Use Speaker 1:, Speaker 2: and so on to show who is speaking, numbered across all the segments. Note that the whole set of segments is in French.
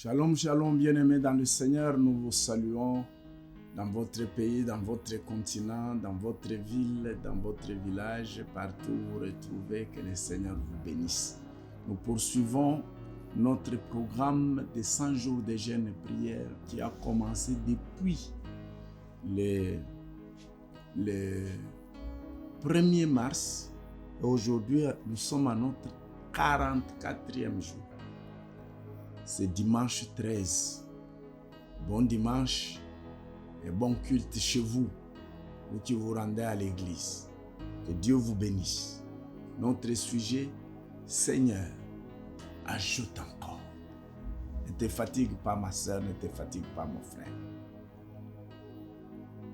Speaker 1: Shalom, shalom, bien-aimés dans le Seigneur, nous vous saluons dans votre pays, dans votre continent, dans votre ville, dans votre village, partout où vous retrouvez, que le Seigneur vous bénisse. Nous poursuivons notre programme de 100 jours de jeûne et prière qui a commencé depuis le 1er mars. Et aujourd'hui, nous sommes à notre 44e jour. C'est dimanche 13. Bon dimanche et bon culte chez vous, où tu vous rendez à l'église. Que Dieu vous bénisse. Notre sujet, Seigneur, ajoute encore. Ne te fatigue pas ma soeur, ne te fatigue pas mon frère.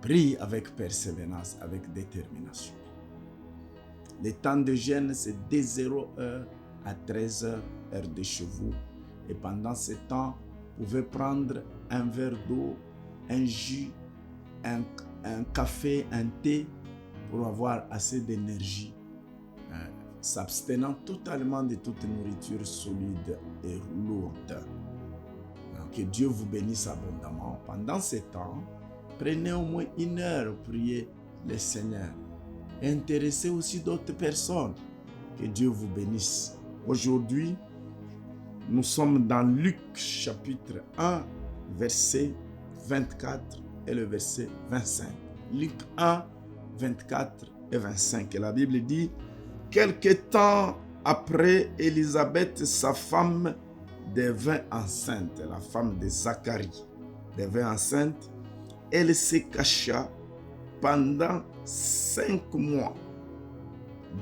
Speaker 1: Prie avec persévérance, avec détermination. Le temps de jeûne, c'est de 0h à 13h, heure de chez vous. Et pendant ce temps, vous pouvez prendre un verre d'eau, un jus, un café, un thé pour avoir assez d'énergie, s'abstenant totalement de toute nourriture solide et lourde. Que Dieu vous bénisse abondamment. Pendant ce temps, prenez au moins 1 heure pour prier le Seigneur. Et intéressez aussi d'autres personnes. Que Dieu vous bénisse. Aujourd'hui, nous sommes dans Luc chapitre 1, verset 24 et le verset 25. Luc 1, 24 et 25. Et la Bible dit, quelque temps après, Élisabeth, sa femme, devint enceinte. La femme de Zacharie devint enceinte. Elle se cacha pendant 5 mois,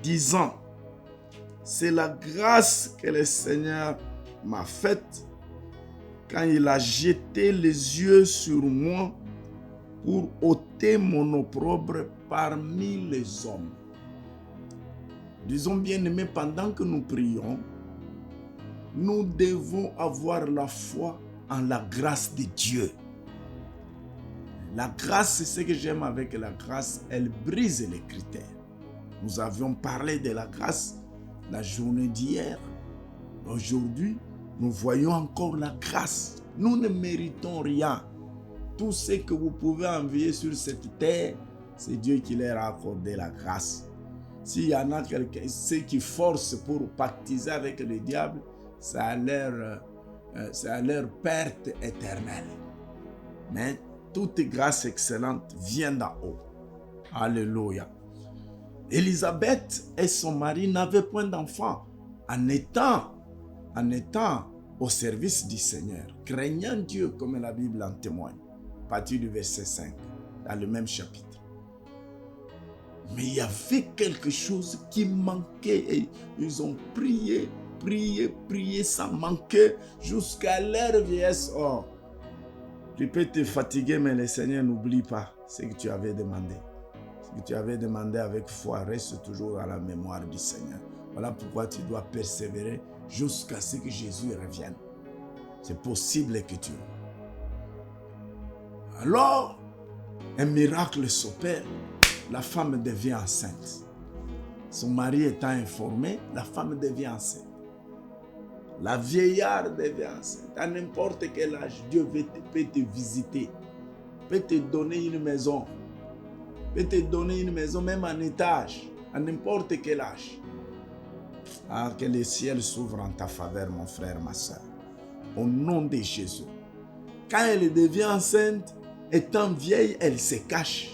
Speaker 1: disant, c'est la grâce que le Seigneur m'a faite quand il a jeté les yeux sur moi pour ôter mon opprobre parmi les hommes. Disons bien aimés, pendant que nous prions, nous devons avoir la foi en la grâce de Dieu. La grâce, c'est ce que j'aime avec la grâce, elle brise les critères. Nous avions parlé de la grâce la journée d'hier. Aujourd'hui, nous voyons encore la grâce. Nous ne méritons rien. Tout ce que vous pouvez envier sur cette terre, c'est Dieu qui leur a accordé la grâce. S'il y en a ceux qui forcent pour pactiser avec le diable, c'est à leur perte éternelle. Mais toute grâce excellente vient d'en haut. Alléluia. Élisabeth et son mari n'avaient point d'enfant en étant au service du Seigneur, craignant Dieu comme la Bible en témoigne, à partir du verset 5, dans le même chapitre. Mais il y avait quelque chose qui manquait et ils ont prié sans manquer jusqu'à leur vieillesse. Oh, tu peux te fatiguer, mais le Seigneur n'oublie pas ce que tu avais demandé. Ce que tu avais demandé avec foi reste toujours à la mémoire du Seigneur. Voilà pourquoi tu dois persévérer jusqu'à ce que Jésus revienne. C'est possible que tu... Alors, un miracle s'opère. La femme devient enceinte. Son mari étant informé, la femme devient enceinte. La vieillarde devient enceinte. À n'importe quel âge, Dieu peut te visiter. Peut te donner une maison. Peut te donner une maison même en étage. À n'importe quel âge. Ah, que le ciel s'ouvre en ta faveur, mon frère, ma soeur. Au nom de Jésus. Quand elle devient enceinte, étant vieille, elle se cache.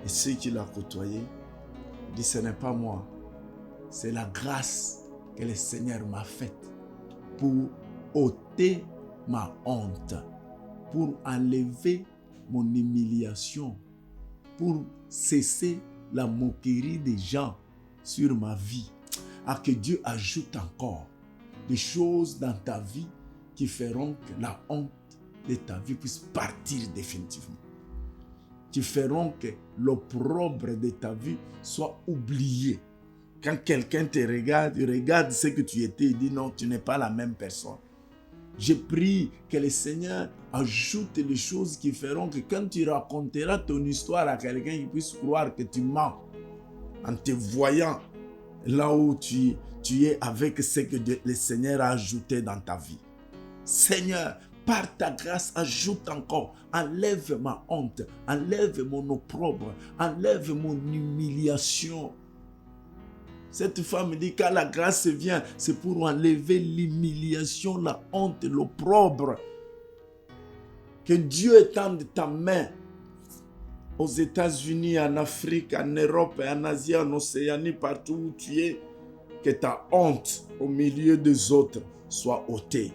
Speaker 1: Et ceux qui l'ont côtoyé disent, ce n'est pas moi. C'est la grâce que le Seigneur m'a faite pour ôter ma honte, pour enlever mon humiliation, pour cesser la moquerie des gens sur ma vie. À que Dieu ajoute encore des choses dans ta vie qui feront que la honte de ta vie puisse partir définitivement. Qui feront que l'opprobre de ta vie soit oublié. Quand quelqu'un te regarde, il regarde ce que tu étais, il dit non, tu n'es pas la même personne. Je prie que le Seigneur ajoute les choses qui feront que quand tu raconteras ton histoire à quelqu'un, il puisse croire que tu mens en te voyant là où tu es avec ce que le Seigneur a ajouté dans ta vie. Seigneur, par ta grâce, ajoute encore, enlève ma honte, enlève mon opprobre, enlève mon humiliation. Cette femme dit, quand la grâce vient, c'est pour enlever l'humiliation, la honte, l'opprobre. Que Dieu étende ta main aux États-Unis, en Afrique, en Europe, en Asie, en Océanie, partout où tu es. Que ta honte au milieu des autres soit ôtée.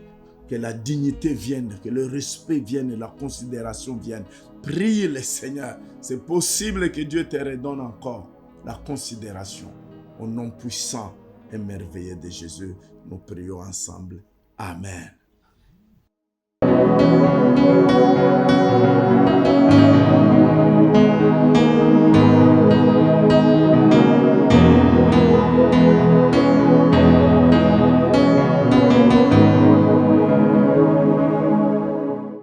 Speaker 1: Que la dignité vienne, que le respect vienne, la considération vienne. Prie le Seigneur. C'est possible que Dieu te redonne encore la considération. Au nom puissant et merveilleux de Jésus, nous prions ensemble. Amen.